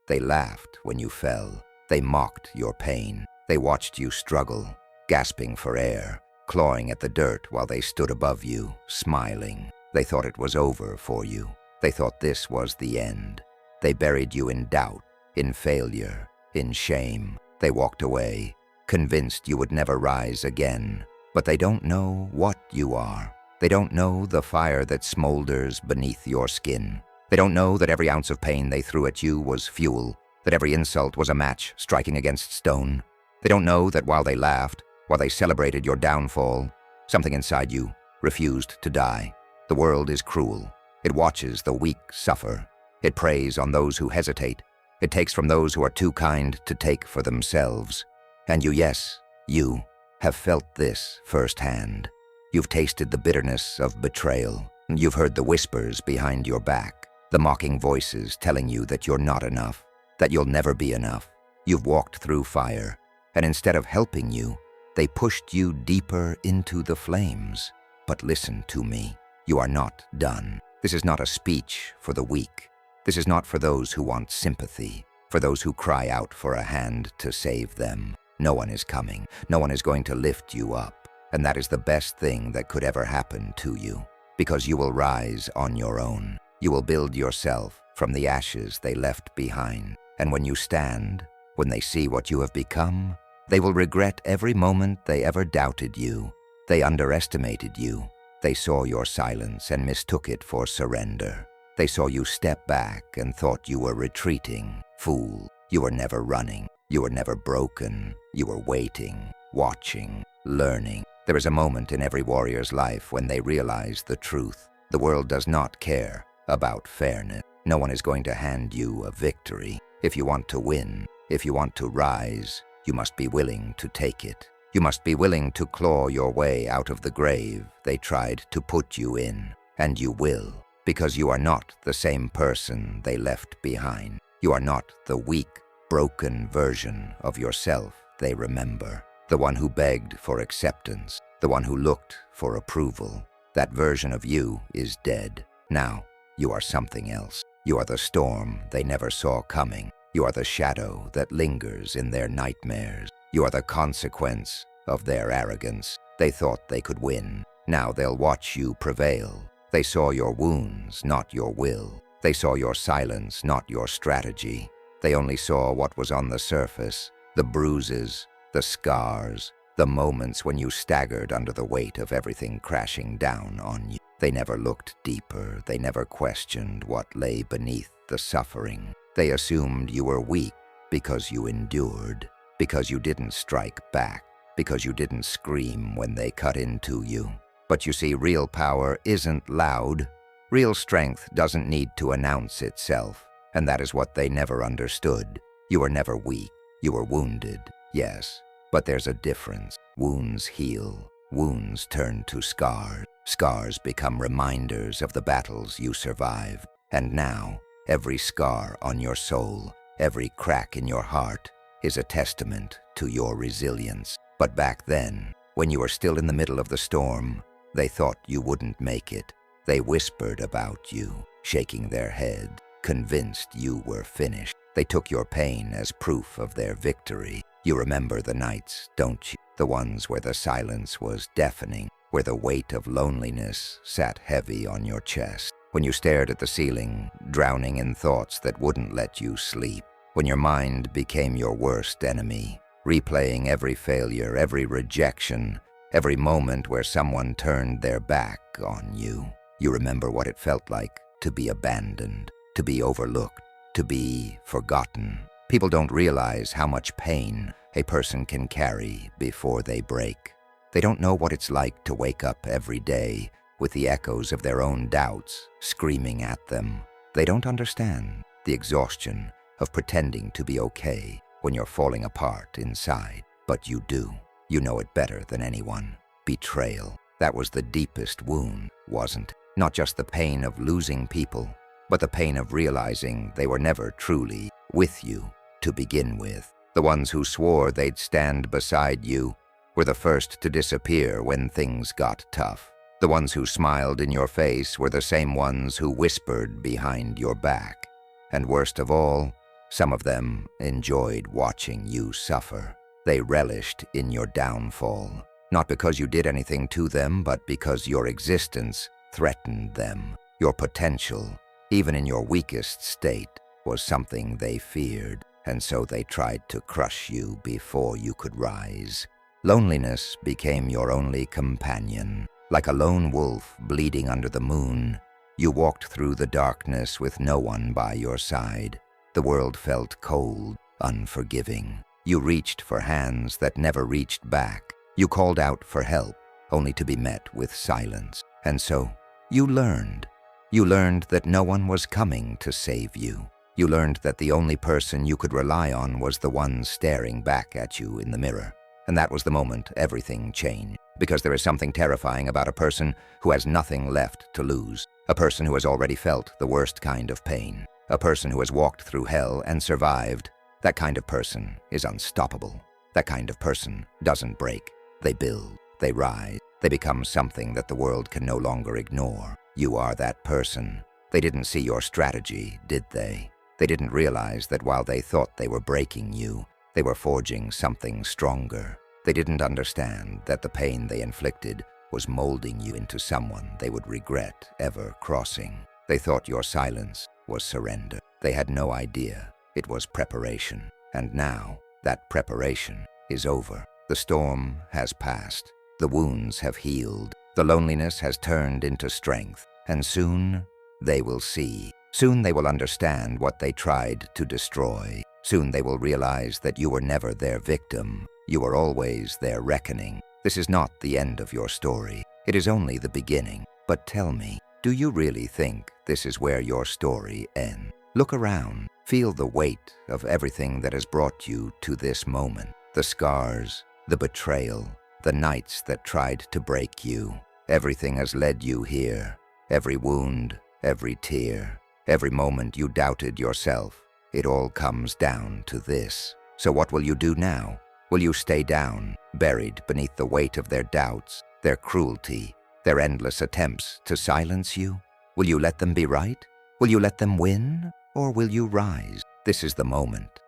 They laughed when you fell. They mocked your pain. They watched you struggle, gasping for air, clawing at the dirt while they stood above you, smiling. They thought it was over for you. They thought this was the end. They buried you in doubt, in failure, in shame. They walked away, convinced you would never rise again. But they don't know what you are. They don't know the fire that smolders beneath your skin. They don't know that every ounce of pain they threw at you was fuel, that every insult was a match striking against stone. They don't know that while they laughed, while they celebrated your downfall, something inside you refused to die. The world is cruel. It watches the weak suffer. It preys on those who hesitate. It takes from those who are too kind to take for themselves. And you, yes, you, have felt this firsthand. You've tasted the bitterness of betrayal. You've heard the whispers behind your back, the mocking voices telling you that you're not enough, that you'll never be enough. You've walked through fire, and instead of helping you, they pushed you deeper into the flames. But listen to me. You are not done. This is not a speech for the weak. This is not for those who want sympathy, for those who cry out for a hand to save them. No one is coming. No one is going to lift you up. And that is the best thing that could ever happen to you, because you will rise on your own. You will build yourself from the ashes they left behind. And when you stand, when they see what you have become, they will regret every moment they ever doubted you. They underestimated you. They saw your silence and mistook it for surrender. They saw you step back and thought you were retreating. Fool, you were never running. You were never broken. You were waiting, watching, learning. There is a moment in every warrior's life when they realize the truth. The world does not care about fairness. No one is going to hand you a victory. If you want to win, if you want to rise, you must be willing to take it. You must be willing to claw your way out of the grave they tried to put you in. And you will, because you are not the same person they left behind. You are not the weak, broken version of yourself they remember. The one who begged for acceptance, the one who looked for approval. That version of you is dead. Now, you are something else. You are the storm they never saw coming. You are the shadow that lingers in their nightmares. You are the consequence of their arrogance. They thought they could win. Now they'll watch you prevail. They saw your wounds, not your will. They saw your silence, not your strategy. They only saw what was on the surface, the bruises, the scars, the moments when you staggered under the weight of everything crashing down on you. They never looked deeper. They never questioned what lay beneath the suffering. They assumed you were weak because you endured, because you didn't strike back, because you didn't scream when they cut into you. But you see, real power isn't loud. Real strength doesn't need to announce itself, and that is what they never understood. You were never weak. You were wounded, yes, but there's a difference. Wounds heal. Wounds turn to scars. Scars become reminders of the battles you survived. And now, every scar on your soul, every crack in your heart, is a testament to your resilience. But back then, when you were still in the middle of the storm, they thought you wouldn't make it. They whispered about you, shaking their head, convinced you were finished. They took your pain as proof of their victory. You remember the nights, don't you? The ones where the silence was deafening, where the weight of loneliness sat heavy on your chest. When you stared at the ceiling, drowning in thoughts that wouldn't let you sleep. When your mind became your worst enemy, replaying every failure, every rejection, every moment where someone turned their back on you. You remember what it felt like to be abandoned, to be overlooked, to be forgotten. People don't realize how much pain a person can carry before they break. They don't know what it's like to wake up every day with the echoes of their own doubts screaming at them. They don't understand the exhaustion of pretending to be okay when you're falling apart inside. But you do. You know it better than anyone. Betrayal. That was the deepest wound, wasn't it? Not just the pain of losing people, but the pain of realizing they were never truly with you to begin with. The ones who swore they'd stand beside you were the first to disappear when things got tough. The ones who smiled in your face were the same ones who whispered behind your back. And worst of all, Some of them enjoyed watching you suffer. They relished in your downfall, not because you did anything to them, but because your existence threatened them. Your potential, even in your weakest state, was something they feared, and so they tried to crush you before you could rise. Loneliness became your only companion. Like a lone wolf bleeding under the moon, you walked through the darkness with no one by your side. The world felt cold, unforgiving. You reached for hands that never reached back. You called out for help, only to be met with silence. And so, you learned. You learned that no one was coming to save you. You learned that the only person you could rely on was the one staring back at you in the mirror. And that was the moment everything changed. Because there is something terrifying about a person who has nothing left to lose. A person who has already felt the worst kind of pain. A person who has walked through hell and survived. That kind of person is unstoppable. That kind of person doesn't break. They build, they rise, they become something that the world can no longer ignore. You are that person. They didn't see your strategy, did they? They didn't realize that while they thought they were breaking you, they were forging something stronger. They didn't understand that the pain they inflicted was molding you into someone they would regret ever crossing. They thought your silence was surrender. They had no idea it was preparation. And now, that preparation is over. The storm has passed. The wounds have healed. The loneliness has turned into strength. And soon, they will see. Soon they will understand what they tried to destroy. Soon they will realize that you were never their victim. You were always their reckoning. This is not the end of your story. It is only the beginning. But tell me, do you really think this is where your story ends? Look around. Feel the weight of everything that has brought you to this moment. The scars, the betrayal, the nights that tried to break you. Everything has led you here. Every wound, every tear, every moment you doubted yourself. It all comes down to this. So what will you do now? Will you stay down, buried beneath the weight of their doubts, their cruelty, their endless attempts to silence you? Will you let them be right? Will you let them win? Or will you rise? This is the moment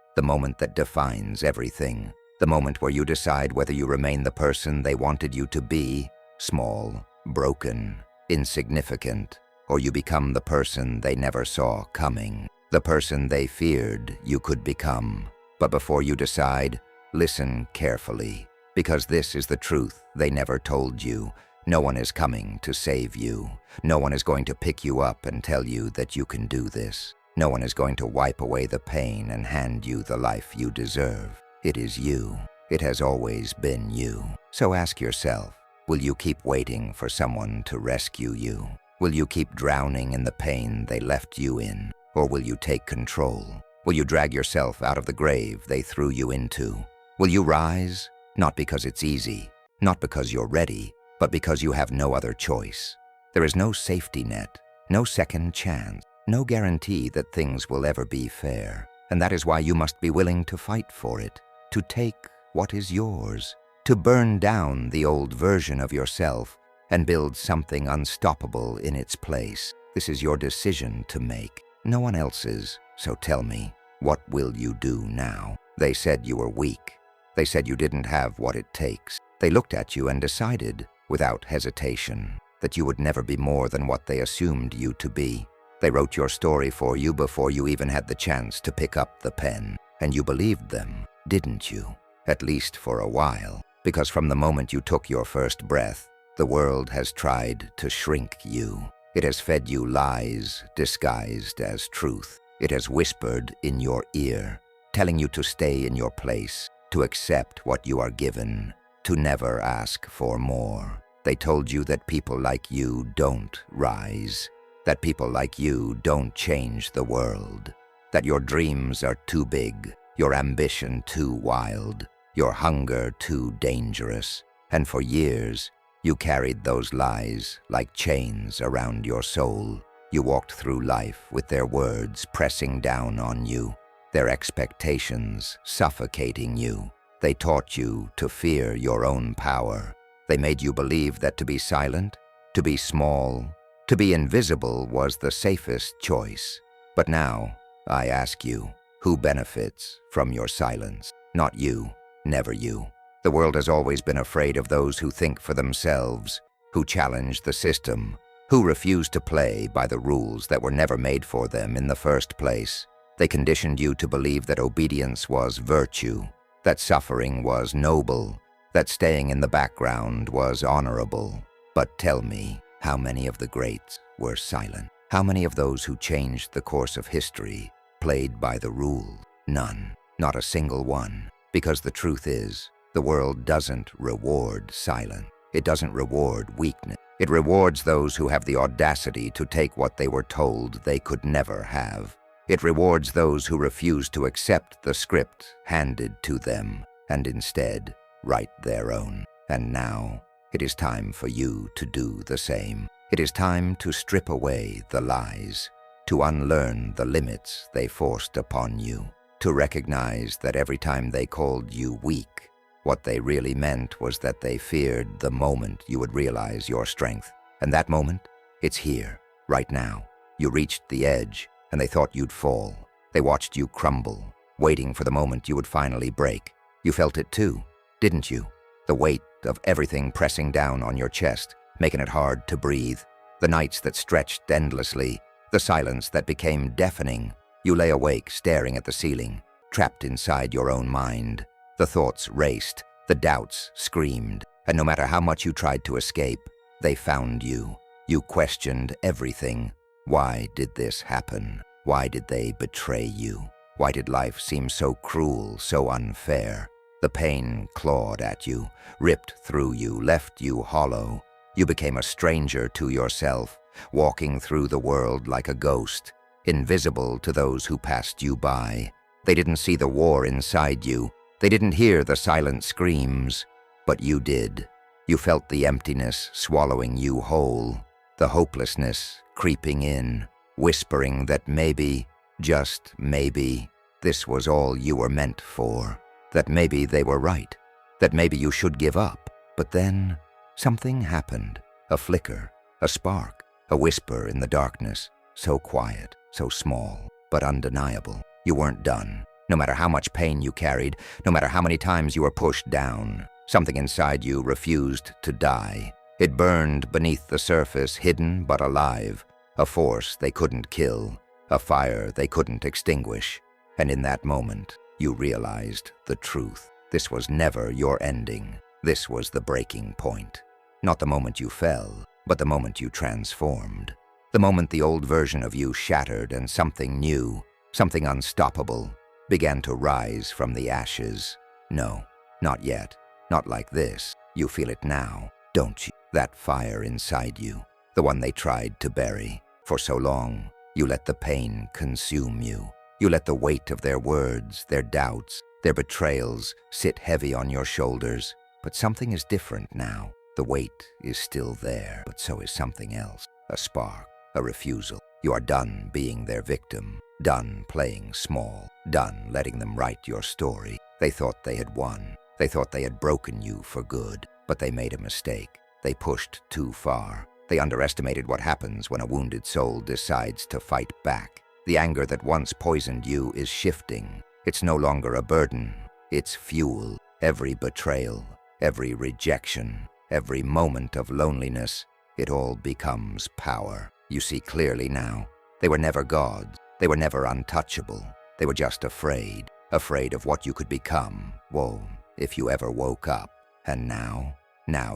that defines everything. The moment where you decide whether you remain the person they wanted you to be, small, broken, insignificant, or you become the person they never saw coming, the person they feared you could become. But before you decide, listen carefully, because this is the truth they never told you. No one is coming to save you. No one is going to pick you up and tell you that you can do this. No one is going to wipe away the pain and hand you the life you deserve. It is you. It has always been you. So ask yourself, will you keep waiting for someone to rescue you? Will you keep drowning in the pain they left you in? Or will you take control? Will you drag yourself out of the grave they threw you into? Will you rise? Not because it's easy, not because you're ready, but because you have no other choice. There is no safety net, no second chance, no guarantee that things will ever be fair. And that is why you must be willing to fight for it, to take what is yours, to burn down the old version of yourself and build something unstoppable in its place. This is your decision to make, no one else's. So tell me, what will you do now? They said you were weak. They said you didn't have what it takes. They looked at you and decided, without hesitation, that you would never be more than what they assumed you to be. They wrote your story for you before you even had the chance to pick up the pen. And you believed them, didn't you? At least for a while. Because from the moment you took your first breath, the world has tried to shrink you. It has fed you lies disguised as truth. It has whispered in your ear, telling you to stay in your place, to accept what you are given, to never ask for more. They told you that people like you don't rise, that people like you don't change the world, that your dreams are too big, your ambition too wild, your hunger too dangerous. And for years, you carried those lies like chains around your soul. You walked through life with their words pressing down on you, their expectations suffocating you. They taught you to fear your own power. They made you believe that to be silent, to be small, to be invisible was the safest choice. But now, I ask you, Who benefits from your silence? Not you, never you. The world has always been afraid of those who think for themselves, who challenge the system, who refuse to play by the rules that were never made for them in the first place. They conditioned you to believe that obedience was virtue, that suffering was noble, that staying in the background was honorable. But tell me, how many of the greats were silent? How many of those who changed the course of history played by the rules? None, not a single one. Because the truth is, the world doesn't reward silence. It doesn't reward weakness. It rewards those who have the audacity to take what they were told they could never have. It rewards those who refuse to accept the script handed to them and instead write their own. And now, it is time for you to do the same. It is time to strip away the lies, to unlearn the limits they forced upon you, to recognize that every time they called you weak, what they really meant was that they feared the moment you would realize your strength. And that moment, it's here, right now. You reached the edge, and they thought you'd fall. They watched you crumble, waiting for the moment you would finally break. You felt it too, didn't you? The weight of everything pressing down on your chest, making it hard to breathe. The nights that stretched endlessly, the silence that became deafening. You lay awake, staring at the ceiling, trapped inside your own mind. The thoughts raced, the doubts screamed, and no matter how much you tried to escape, they found you. You questioned everything. Why did this happen? Why did they betray you? Why did life seem so cruel, so unfair? The pain clawed at you, ripped through you, left you hollow. You became a stranger to yourself, walking through the world like a ghost, invisible to those who passed you by. They didn't see the war inside you. They didn't hear the silent screams, but you did. You felt the emptiness swallowing you whole, the hopelessness creeping in, whispering that maybe, just maybe, this was all you were meant for, that maybe they were right, that maybe you should give up. But then, something happened, a flicker, a spark, a whisper in the darkness, so quiet, so small, but undeniable. You weren't done. No matter how much pain you carried, no matter how many times you were pushed down, something inside you refused to die. It burned beneath the surface, hidden but alive, a force they couldn't kill, a fire they couldn't extinguish. And in that moment, you realized the truth. This was never your ending. This was the breaking point. Not the moment you fell, but the moment you transformed. The moment the old version of you shattered and something new, something unstoppable, began to rise from the ashes. No, not yet. Not like this. You feel it now, don't you? That fire inside you, the one they tried to bury. For so long, you let the pain consume you. You let the weight of their words, their doubts, their betrayals sit heavy on your shoulders. But something is different now. The weight is still there, but so is something else. A spark, a refusal. You are done being their victim, done playing small, done letting them write your story. They thought they had won. They thought they had broken you for good, but they made a mistake. They pushed too far. They underestimated what happens when a wounded soul decides to fight back. The anger that once poisoned you is shifting. It's no longer a burden. It's fuel. Every betrayal, every rejection, every moment of loneliness, it all becomes power. You see clearly now. They were never gods. They were never untouchable. They were just afraid. Afraid of what you could become. Whoa, if you ever woke up. And now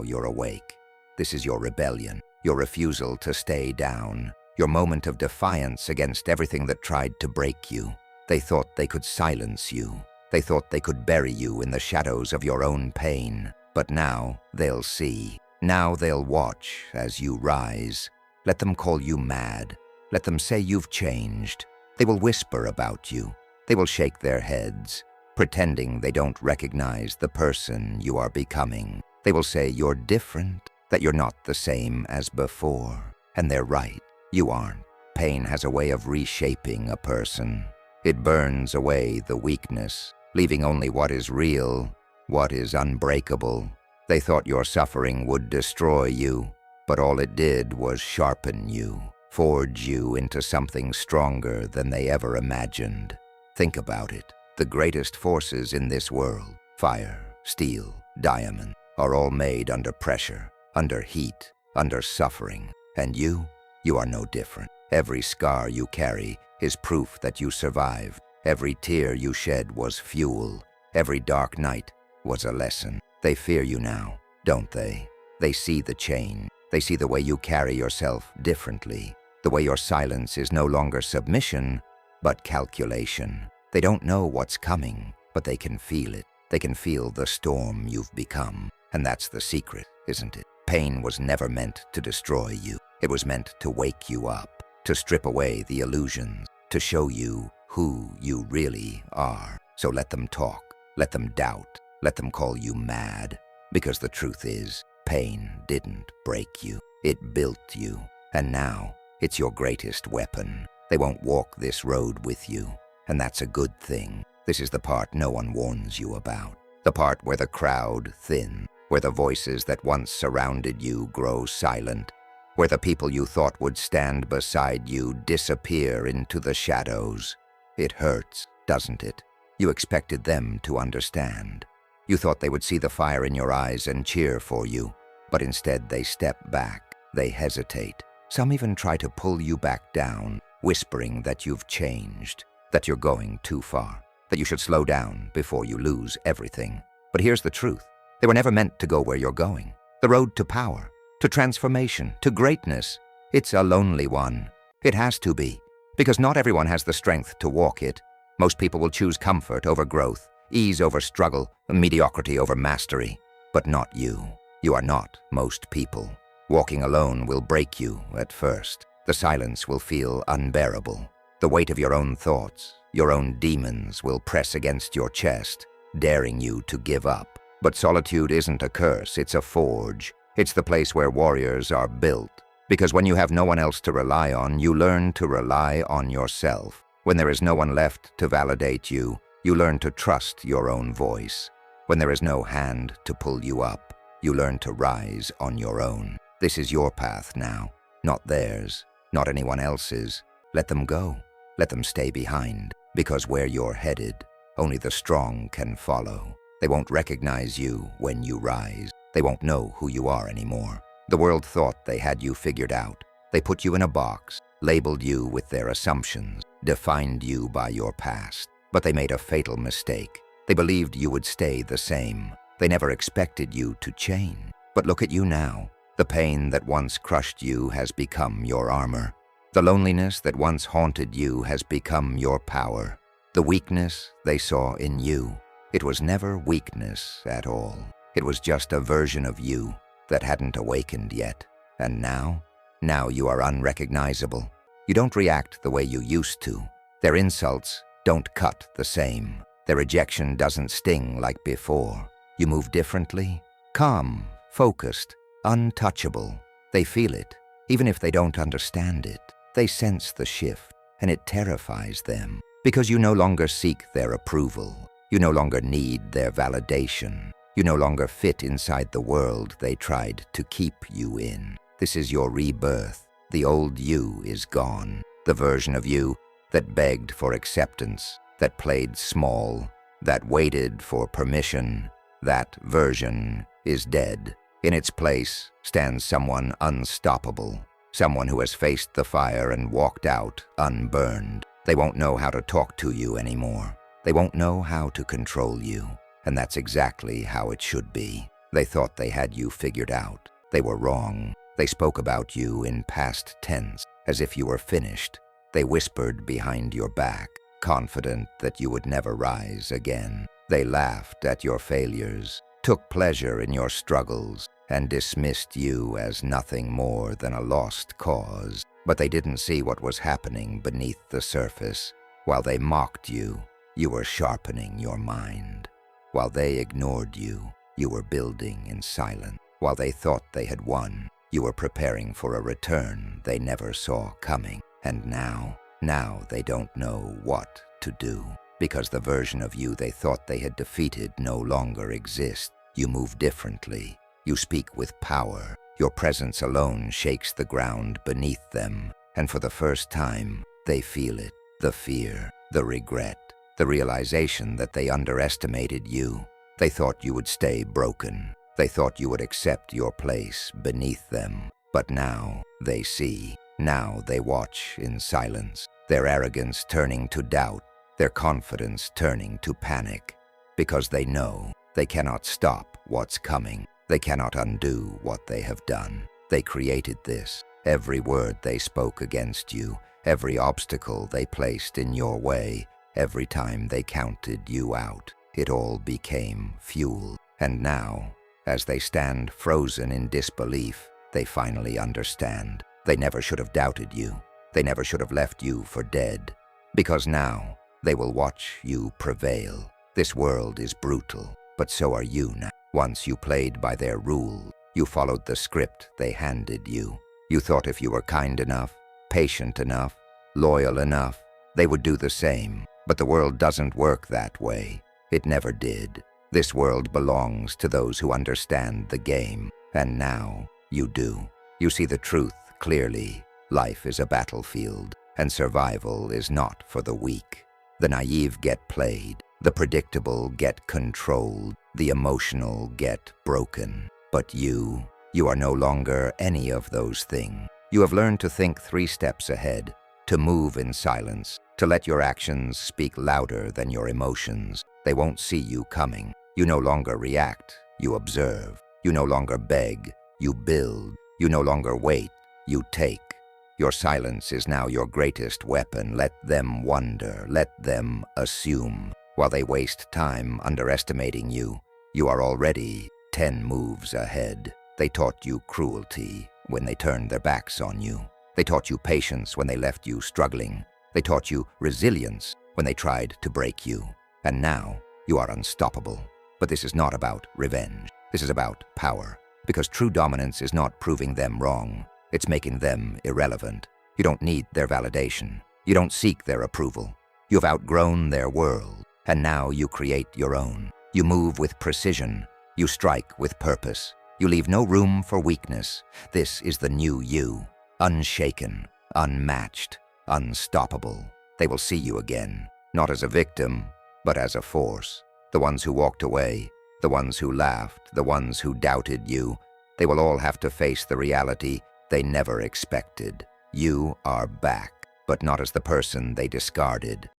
you're awake. This is your rebellion, your refusal to stay down, your moment of defiance against everything that tried to break you. They thought they could silence you. They thought they could bury you in the shadows of your own pain. But now they'll see. Now they'll watch as you rise. Let them call you mad. Let them say you've changed. They will whisper about you. They will shake their heads, pretending they don't recognize the person you are becoming. They will say you're different, that you're not the same as before. And they're right. You aren't. Pain has a way of reshaping a person. It burns away the weakness, leaving only what is real, what is unbreakable. They thought your suffering would destroy you, but all it did was sharpen you, forge you into something stronger than they ever imagined. Think about it. The greatest forces in this world, fire, steel, diamond, are all made under pressure, under heat, under suffering. And you are no different. Every scar you carry is proof that you survived. Every tear you shed was fuel. Every dark night was a lesson. They fear you now, don't they? They see the change. They see the way you carry yourself differently. The way your silence is no longer submission, but calculation. They don't know what's coming, but they can feel it. They can feel the storm you've become. And that's the secret, isn't it? Pain was never meant to destroy you. It was meant to wake you up, to strip away the illusions, to show you who you really are. So let them talk, let them doubt, let them call you mad. Because the truth is, pain didn't break you. It built you. And now, it's your greatest weapon. They won't walk this road with you. And that's a good thing. This is the part no one warns you about. The part where the crowd thins, where the voices that once surrounded you grow silent, where the people you thought would stand beside you disappear into the shadows. It hurts, doesn't it? You expected them to understand. You thought they would see the fire in your eyes and cheer for you, but instead they step back, they hesitate. Some even try to pull you back down, whispering that you've changed, that you're going too far, that you should slow down before you lose everything. But here's the truth. They were never meant to go where you're going. The road to power, to transformation, to greatness, it's a lonely one. It has to be, because not everyone has the strength to walk it. Most people will choose comfort over growth, ease over struggle, mediocrity over mastery. But not you. You are not most people. Walking alone will break you at first. The silence will feel unbearable. The weight of your own thoughts, your own demons will press against your chest, daring you to give up. But solitude isn't a curse, it's a forge. It's the place where warriors are built. Because when you have no one else to rely on, you learn to rely on yourself. When there is no one left to validate you, you learn to trust your own voice. When there is no hand to pull you up, you learn to rise on your own. This is your path now, not theirs, not anyone else's. Let them go. Let them stay behind. Because where you're headed, only the strong can follow. They won't recognize you when you rise. They won't know who you are anymore. The world thought they had you figured out. They put you in a box, labeled you with their assumptions, defined you by your past. But they made a fatal mistake. They believed you would stay the same. They never expected you to change. But look at you now. The pain that once crushed you has become your armor. The loneliness that once haunted you has become your power. The weakness they saw in you, it was never weakness at all. It was just a version of you that hadn't awakened yet. And now you are unrecognizable. You don't react the way you used to. Their insults don't cut the same. Their rejection doesn't sting like before. You move differently, calm, focused, untouchable. They feel it, even if they don't understand it. They sense the shift, and it terrifies them. Because you no longer seek their approval. You no longer need their validation. You no longer fit inside the world they tried to keep you in. This is your rebirth. The old you is gone. The version of you that begged for acceptance, that played small, that waited for permission, that version is dead. In its place stands someone unstoppable, someone who has faced the fire and walked out unburned. They won't know how to talk to you anymore. They won't know how to control you. And that's exactly how it should be. They thought they had you figured out. They were wrong. They spoke about you in past tense, as if you were finished. They whispered behind your back, confident that you would never rise again. They laughed at your failures, took pleasure in your struggles, and dismissed you as nothing more than a lost cause. But they didn't see what was happening beneath the surface. While they mocked you, you were sharpening your mind. While they ignored you, you were building in silence. While they thought they had won, you were preparing for a return they never saw coming. And now they don't know what to do. Because the version of you they thought they had defeated no longer exists. You move differently. You speak with power. Your presence alone shakes the ground beneath them. And for the first time, they feel it. The fear, the regret, the realization that they underestimated you. They thought you would stay broken. They thought you would accept your place beneath them. But now they see. Now they watch in silence, their arrogance turning to doubt, their confidence turning to panic, because they know they cannot stop what's coming. They cannot undo what they have done. They created this. Every word they spoke against you, every obstacle they placed in your way, every time they counted you out, it all became fuel. And now, as they stand frozen in disbelief, they finally understand. They never should have doubted you. They never should have left you for dead. Because now, they will watch you prevail. This world is brutal, but so are you now. Once you played by their rules, you followed the script they handed you. You thought if you were kind enough, patient enough, loyal enough, they would do the same. But the world doesn't work that way. It never did. This world belongs to those who understand the game. And now, you do. You see the truth clearly. Life is a battlefield, and survival is not for the weak. The naive get played. The predictable get controlled. The emotional get broken. But you are no longer any of those things. You have learned to think 3 steps ahead, to move in silence, to let your actions speak louder than your emotions. They won't see you coming. You no longer react, you observe. You no longer beg, you build. You no longer wait, you take. Your silence is now your greatest weapon. Let them wonder, let them assume. While they waste time underestimating you, you are already 10 moves ahead. They taught you cruelty when they turned their backs on you. They taught you patience when they left you struggling. They taught you resilience when they tried to break you. And now, you are unstoppable. But this is not about revenge. This is about power. Because true dominance is not proving them wrong. It's making them irrelevant. You don't need their validation. You don't seek their approval. You've outgrown their world. And now you create your own. You move with precision. You strike with purpose. You leave no room for weakness. This is the new you. Unshaken, unmatched, unstoppable. They will see you again, not as a victim, but as a force. The ones who walked away, the ones who laughed, the ones who doubted you, they will all have to face the reality they never expected. You are back, but not as the person they discarded.